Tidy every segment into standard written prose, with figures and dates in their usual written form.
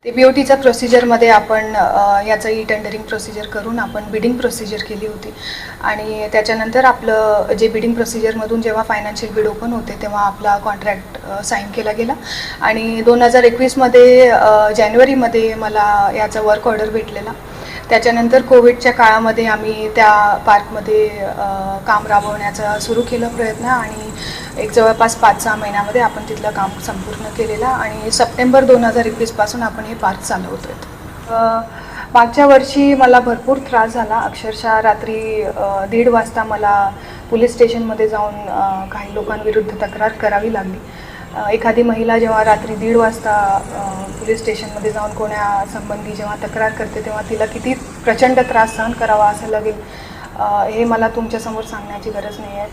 ते BOTच्या प्रोसिजरमध्ये आपण याचं टेंडरिंग प्रोसिजर करून आपण बिडिंग प्रोसिजर केली होती आणि त्याच्यानंतर आपलं जे बिडिंग प्रोसिजरमधून जेव्हा फायनान्शियल बिड ओपन होते तेव्हा आपला कॉन्ट्रॅक्ट साईन केला गेला आणि 2021मध्ये जानेवारीमध्ये मला याचा वर्क ऑर्डर भेटलेला. त्याच्यानंतर कोविडच्या काळामध्ये आम्ही त्या पार्कमध्ये काम राबवण्याचा सुरू केलं प्रयत्न आणि एक जवळपास 5-6 महिन्यामध्ये आपण तिथलं काम संपूर्ण केलेलं आणि सप्टेंबर 2021पासून आपण हे पार्क चालवतो आहे. मागच्या वर्षी मला भरपूर त्रास झाला. अक्षरशः रात्री 1:30 वाजता मला पोलीस स्टेशनमध्ये जाऊन काही लोकांविरुद्ध तक्रार करावी लागली. एखादी महिला जेव्हा रात्री 1:30 वाजता पोलीस स्टेशनमध्ये जाऊन कोणासंबंधी जेव्हा तक्रार करते तेव्हा तिला किती प्रचंड त्रास सहन करावा असं लागेल हे मला तुमच्यासमोर सांगण्याची गरज नाही आहे.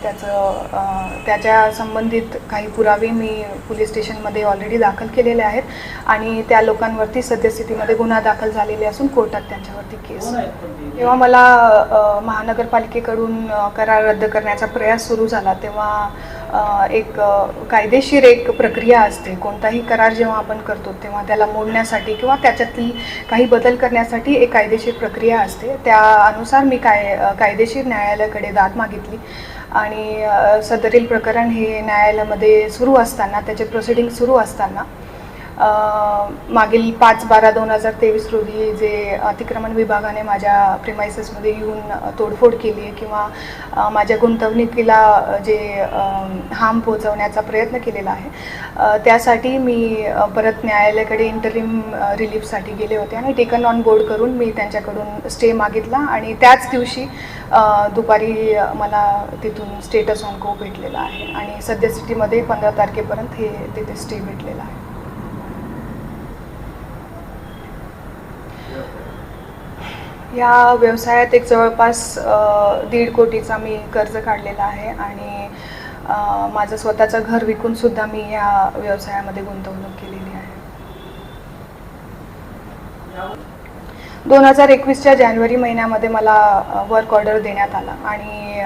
त्याच्या संबंधित काही पुरावे मी पोलीस स्टेशनमध्ये ऑलरेडी दाखल केलेले आहेत आणि त्या लोकांवरती सद्यस्थितीमध्ये गुन्हा दाखल झालेले असून कोर्टात त्यांच्यावरती केस. जेव्हा मला महानगरपालिकेकडून करार रद्द करण्याचा प्रयास सुरू झाला तेव्हा एक कायदेशीर एक प्रक्रिया असते. कोणताही करार जेव्हा आपण करतो तेव्हा त्याला मोडण्यासाठी किंवा त्याच्यातील काही बदल करण्यासाठी एक कायदेशीर प्रक्रिया असते. त्यानुसार मी कायदेशीर न्यायालयाकडे दाद मागितली आणि सदरील प्रकरण हे न्यायालयामध्ये सुरू असताना त्याचे प्रोसिडिंग सुरू असताना मागील 5/12/2023 रोजी जे अतिक्रमण विभागाने माझ्या प्रिमाइसेसमध्ये येऊन तोडफोड केली आहे किंवा माझ्या गुंतवणुकीला जे हार्म पोहोचवण्याचा प्रयत्न केलेला आहे त्यासाठी मी परत न्यायालयाकडे इंटरिम रिलीफसाठी गेले होते आणि टेकन ऑन बोर्ड करून मी त्यांच्याकडून स्टे मागितला आणि त्याच दिवशी दुपारी मला तिथून स्टेटस ऑन को भेटलेला आहे आणि सद्यस्थितीमध्ये 15 तारखेपर्यंत हे तिथे स्टे भेटलेला आहे. या व्यवसायात एक जवळपास 1.5 कोटीचा मी कर्ज काढलेला आहे आणि माझं स्वतःचं घर विकूनसुद्धा मी या व्यवसायामध्ये गुंतवणूक केलेली आहे. 2021च्या जानेवारी महिन्यामध्ये मला वर्क ऑर्डर देण्यात आला आणि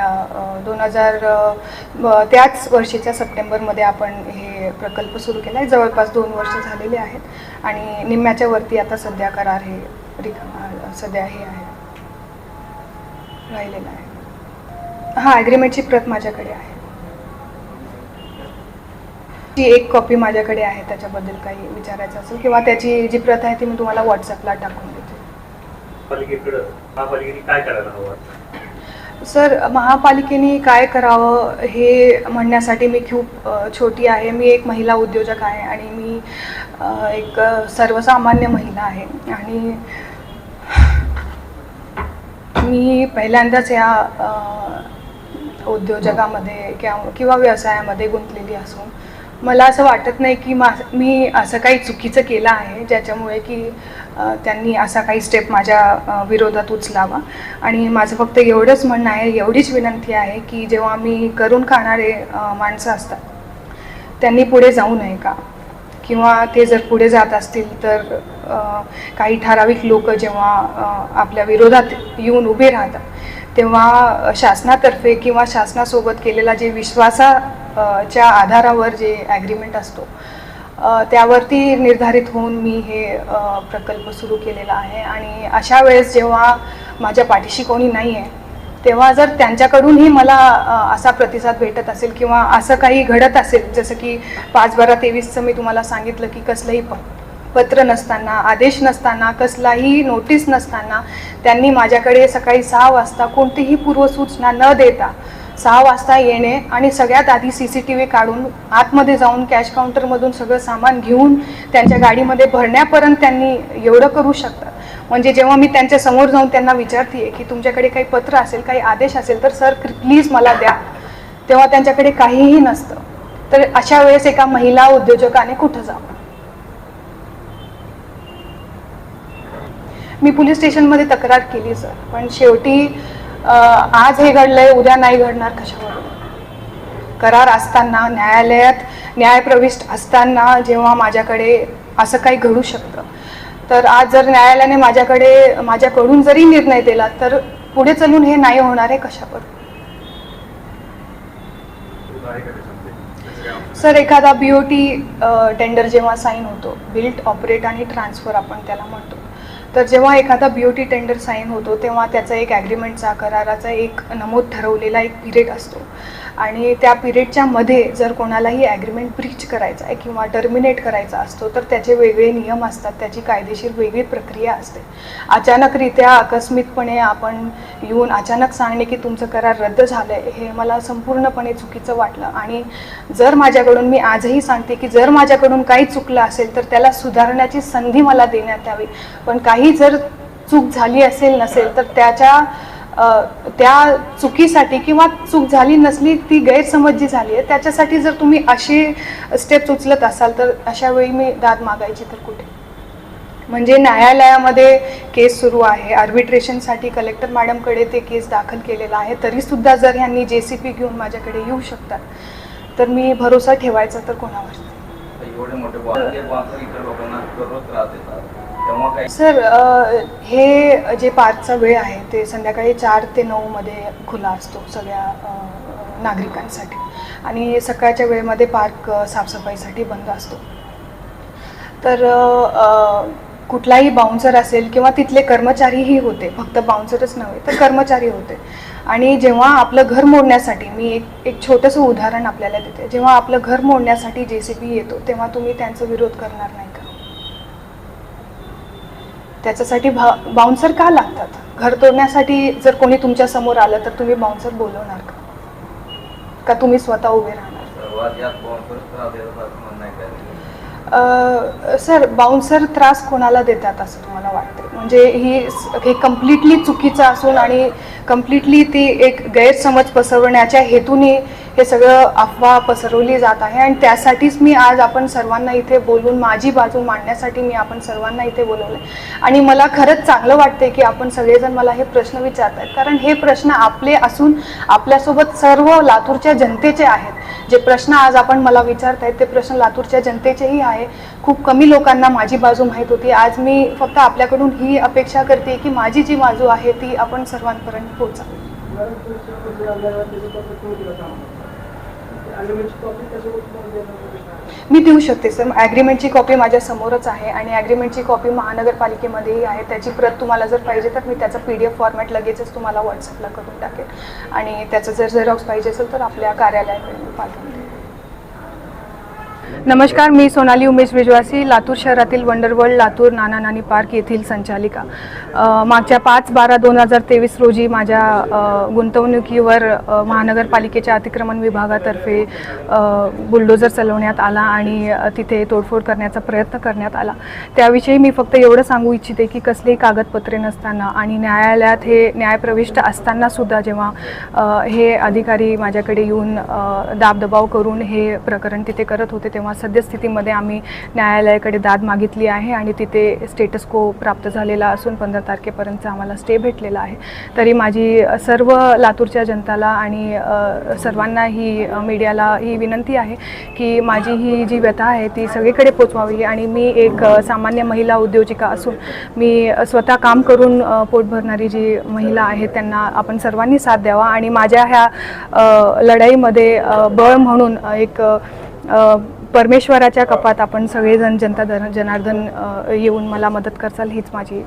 त्याच वर्षीच्या सप्टेंबरमध्ये आपण हे प्रकल्प सुरू केला आहे. जवळपास 2 वर्ष झालेले आहेत आणि निम्म्याच्या वरती आता सध्या करार हे सध्या हे आहे राहिलेलं आहे. हां, ॲग्रीमेंटची प्रत माझ्याकडे आहे. ती एक कॉपी माझ्याकडे आहे. त्याच्याबद्दल काही विचारायचं असेल किंवा त्याची जी प्रत आहे ती मी तुम्हाला व्हॉट्सअपला टाकून देते. महापालिकेने काय करायला हवं? सर, महापालिकेने काय करावं हे म्हणण्यासाठी मी खूप छोटी आहे. मी एक महिला उद्योजक आहे आणि मी एक सर्वसामान्य महिला आहे आणि मी पहिल्यांदाच या उद्योजकामध्ये किंवा व्यवसायामध्ये गुंतलेली असून मला असं वाटत नाही की मी असं काही चुकीचं केलं आहे ज्याच्यामुळे की त्यांनी असा काही स्टेप माझ्या विरोधात उचलावा. आणि माझं फक्त एवढंच म्हणणं आहे, एवढीच विनंती आहे की जेव्हा मी करून खाणारे माणसं असतात त्यांनी पुढे जाऊ नये का, किंवा ते जर पुढे जात असतील तर काही ठराविक लोक जेव्हा आपल्या विरोधात येऊन उभे राहतात तेव्हा शासनातर्फे किंवा शासनासोबत केलेला जे विश्वासाच्या आधारावर जे ॲग्रीमेंट असतो त्यावरती निर्धारित होऊन मी हे प्रकल्प सुरू केलेला आहे. आणि अशा वेळेस जेव्हा माझ्या पाठीशी कोणी नाही आहे तेव्हा जर त्यांच्याकडूनही मला असा प्रतिसाद भेटत असेल किंवा असं काही घडत असेल जसं की 5/12/23चं मी तुम्हाला सांगितलं की कसलंही पत्र नसताना, आदेश नसताना, कसलाही नोटीस नसताना त्यांनी माझ्याकडे सकाळी 6 वाजता कोणतीही पूर्वसूचना न देता 6 वाजता येणे आणि सगळ्यात आधी CCTV काढून आतमध्ये जाऊन कॅश काउंटरमधून सगळं सामान घेऊन त्यांच्या गाडीमध्ये भरण्यापर्यंत त्यांनी एवढं करू शकतात. म्हणजे जेव्हा मी त्यांच्या समोर जाऊन त्यांना विचारते की तुमच्याकडे काही पत्र असेल, काही आदेश असेल तर सर प्लीज मला द्या, तेव्हा त्यांच्याकडे काहीही नसतं. तर अशा वेळेस एका महिला उद्योजकाने कुठं जावं? मी पोलीस स्टेशनमध्ये तक्रार केली सर, पण शेवटी आज हे घडलंय उद्या नाही घडणार कशावरून? करार असताना, न्यायालयात न्यायप्रविष्ट असताना जेव्हा माझ्याकडे असं काही घडू शकतं, तर आज जर न्यायालयाने माझ्याकडून जरी निर्णय दिला तर पुढे चालून हे नाही होणार आहे कशावर? सर, एखादा BOT टेंडर जेव्हा साईन होतो, बिल्ट, ऑपरेट आणि ट्रान्सफर आपण त्याला म्हणतो. तर जेव्हा एखादा BOT टेंडर साईन होतो तेव्हा त्याचा एक ॲग्रीमेंटचा, कराराचा एक नमूद ठरवलेला एक पिरियड असतो आणि त्या पिरियडच्या मध्ये जर कोणालाही ॲग्रीमेंट ब्रीच करायचा आहे किंवा टर्मिनेट करायचा असतो तर त्याचे वेगळे नियम असतात, त्याची कायदेशीर वेगळी प्रक्रिया असते. अचानकरित्या आकस्मिकपणे आपण येऊन अचानक सांगणे की तुमचं करार रद्द झालं आहे, हे मला संपूर्णपणे चुकीचं वाटलं. आणि जर माझ्याकडून, मी आजही सांगते की जर माझ्याकडून काही चुकलं असेल तर त्याला सुधारण्याची संधी मला देण्यात यावी. पण काही जर चूक झाली असेल नसेल तर त्या चुकीसाठी किंवा चूक झाली नसली, ती गैरसमज जी झाली आहे त्याच्यासाठी जर तुम्ही असे स्टेप्स उचलत असाल तर अशा वेळी मी दाद मागायची तर कुठे. म्हणजे न्यायालयामध्ये केस सुरू आहे, आर्बिट्रेशनसाठी कलेक्टर मॅडमकडे ते केस दाखल केलेला आहे, तरीसुद्धा जर ह्यांनी JCP घेऊन माझ्याकडे येऊ शकतात तर मी भरोसा ठेवायचा तर कोणावर. एवढे मोठे इतर लोकांना दररोज त्रास देतात तेव्हा काही सर, हे जे पार्कचा वेळ आहे ते संध्याकाळी 4 ते 9 मध्ये खुला असतो सगळ्या नागरिकांसाठी आणि सकाळच्या वेळेमध्ये पार्क साफसफाईसाठी बंद असतो. तर कुठलाही बाउन्सर असेल किंवा तिथले कर्मचारीही होते, फक्त बाउन्सरच नव्हे तर कर्मचारी होते. आणि जेव्हा आपलं घर मोडण्यासाठी, मी एक छोटंसं उदाहरण आपल्याला देते, जेव्हा आपलं घर मोडण्यासाठी JCP येतो तेव्हा तुम्ही त्यांचा विरोध करणार नाही का? त्याच्यासाठी बाउन्सर का लागतात? घर तोडण्यासाठी जर कोणी तुमच्या समोर आलं तर तुम्ही बाउन्सर बोलवणार का तुम्ही स्वतः उभे राहणार? सर्वात जास्त बाउन्सर त्रास देतात असं म्हणणं आहे काय? सर, बाउन्सर त्रास कोणाला देतात असं तुम्हाला वाटतं? म्हणजे हे कम्प्लिटली चुकीचं असून आणि कम्प्लिटली ती एक गैरसमज पसरवण्याच्या हेतूने हे सगळं अफवा पसरवली जात आहे. आणि त्यासाठीच मी आज आपण सर्वांना इथे बोलून माझी बाजू मांडण्यासाठी मी आपण सर्वांना इथे बोलवलं. आणि मला खरंच चांगलं वाटतंय की आपण सगळेजण मला हे प्रश्न विचारत आहेत, कारण हे प्रश्न आपले असून आपल्यासोबत सर्व लातूरच्या जनतेचे आहेत. जे प्रश्न आज आपण मला विचारतायत ते प्रश्न लातूरच्या जनतेचेही आहे. खूप कमी लोकांना माझी बाजू माहीत होती. आज मी फक्त आपल्याकडून ही अपेक्षा करते की माझी जी बाजू आहे ती आपण सर्वांपर्यंत पोहोचावी. मी देऊ शकते सर, ॲग्रीमेंटची कॉपी माझ्या समोरच आहे आणि ॲग्रीमेंटची कॉपी महानगरपालिकेमध्येही आहे. त्याची प्रत तुम्हाला जर पाहिजे तर मी त्याचा PDF फॉर्मॅट लगेचच तुम्हाला व्हॉट्सअपला करून टाकेल आणि त्याचं जर झेरॉक्स पाहिजे असेल तर आपल्या कार्यालयाकडे पाठवून देईल. नमस्कार, मी सोनाली उमेश विश्वासी, लातूर शहरातील वंडरवर्ल्ड लातूर नाना नानी पार्क येथील संचालिका. मागच्या 5/12/2023 रोजी माझ्या गुंतवणुकीवर महानगरपालिकेच्या अतिक्रमण विभागातर्फे बुलडोजर चालवण्यात आला आणि तिथे तोडफोड करण्याचा प्रयत्न करण्यात आला. त्याविषयी मी फक्त एवढं सांगू इच्छिते की कसलेही कागदपत्रे नसताना आणि न्यायालयात हे न्यायप्रविष्ट असतानासुद्धा जेव्हा हे अधिकारी माझ्याकडे येऊन दाबदबाव करून हे प्रकरण तिथे करत होते तेव्हा सद्यस्थितीमध्ये आम्ही न्यायालयाकडे दाद मागितली आहे आणि तिथे स्टेटस को प्राप्त झालेला असून 15 तारखेपर्यंत आम्हाला स्टे भेटलेला आहे. तरी माझी सर्व लातूरच्या जनताला आणि सर्वांना ही मीडियाला ही विनंती आहे की माझी ही जी व्यथा आहे ती सगळीकडे पोचवावी. आणि मी एक सामान्य महिला उद्योजिका असून मी स्वतः काम करून पोट भरणारी जी महिला आहे त्यांना आपण सर्वांनी साथ द्यावा आणि माझ्या ह्या लढाईमध्ये बळ म्हणून एक परमेश्वराच्या कपात आपण सगळेजण जनता जनार्दन येऊन मला मदत करसाल हीच माझी